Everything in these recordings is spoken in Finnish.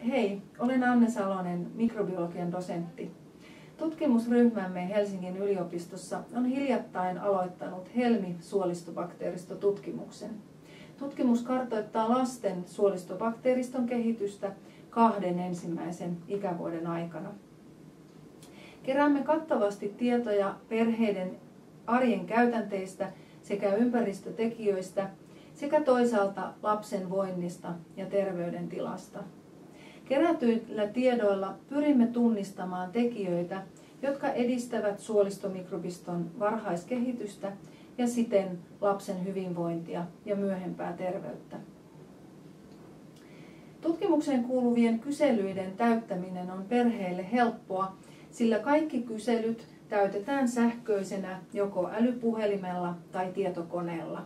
Hei, olen Anne Salonen, mikrobiologian dosentti. Tutkimusryhmämme Helsingin yliopistossa on hiljattain aloittanut Helmi-suolistobakteeristotutkimuksen. Tutkimus kartoittaa lasten suolistobakteeriston kehitystä 2 ensimmäisen ikävuoden aikana. Keräämme kattavasti tietoja perheiden arjen käytänteistä sekä ympäristötekijöistä sekä toisaalta lapsen voinnista ja terveydentilasta. Kerätyillä tiedoilla pyrimme tunnistamaan tekijöitä, jotka edistävät suolistomikrobiston varhaiskehitystä ja siten lapsen hyvinvointia ja myöhempää terveyttä. Tutkimukseen kuuluvien kyselyiden täyttäminen on perheille helppoa, sillä kaikki kyselyt täytetään sähköisenä joko älypuhelimella tai tietokoneella.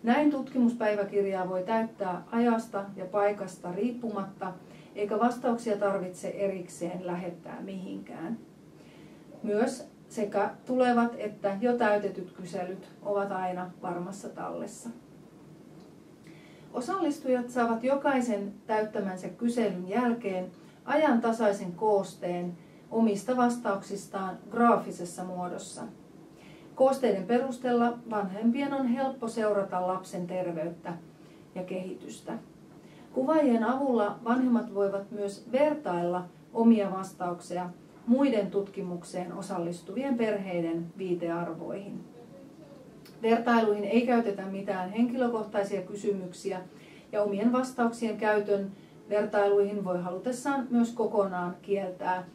Näin tutkimuspäiväkirjaa voi täyttää ajasta ja paikasta riippumatta, eikä vastauksia tarvitse erikseen lähettää mihinkään. Myös sekä tulevat että jo täytetyt kyselyt ovat aina varmassa tallessa. Osallistujat saavat jokaisen täyttämänsä kyselyn jälkeen ajantasaisen koosteen omista vastauksistaan graafisessa muodossa. Koosteiden perusteella vanhempien on helppo seurata lapsen terveyttä ja kehitystä. Kuvaajien avulla vanhemmat voivat myös vertailla omia vastauksia muiden tutkimukseen osallistuvien perheiden viitearvoihin. Vertailuihin ei käytetä mitään henkilökohtaisia kysymyksiä ja omien vastauksien käytön vertailuihin voi halutessaan myös kokonaan kieltää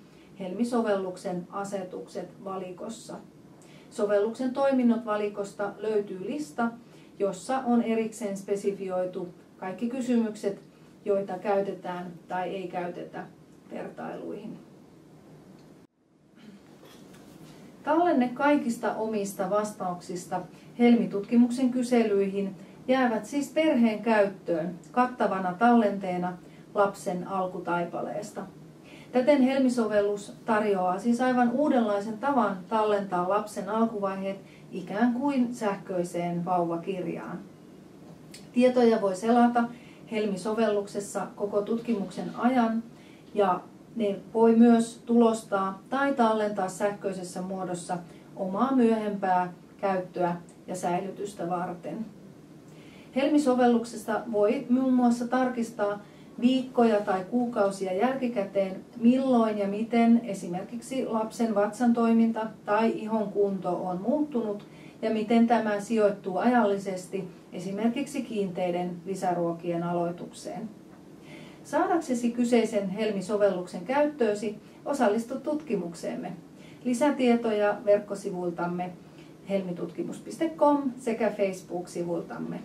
Helmi-sovelluksen asetukset valikossa. Sovelluksen toiminnot valikosta löytyy lista, jossa on erikseen spesifioitu kaikki kysymykset, joita käytetään tai ei käytetä vertailuihin. Tallenne kaikista omista vastauksista Helmi-tutkimuksen kyselyihin jäävät siis perheen käyttöön kattavana tallenteena lapsen alkutaipaleesta. Täten Helmi-sovellus tarjoaa siis aivan uudenlaisen tavan tallentaa lapsen alkuvaiheet ikään kuin sähköiseen vauvakirjaan. Tietoja voi selata Helmi-sovelluksessa koko tutkimuksen ajan ja ne voi myös tulostaa tai tallentaa sähköisessä muodossa omaa myöhempää käyttöä ja säilytystä varten. Helmi-sovelluksesta voi muun muassa tarkistaa viikkoja tai kuukausia jälkikäteen, milloin ja miten esimerkiksi lapsen vatsan toiminta tai ihon kunto on muuttunut ja miten tämä sijoittuu ajallisesti esimerkiksi kiinteiden lisäruokien aloitukseen. Saadaksesi kyseisen Helmi-sovelluksen käyttöösi, osallistu tutkimukseemme. Lisätietoja verkkosivuiltamme helmitutkimus.com sekä Facebook-sivultamme.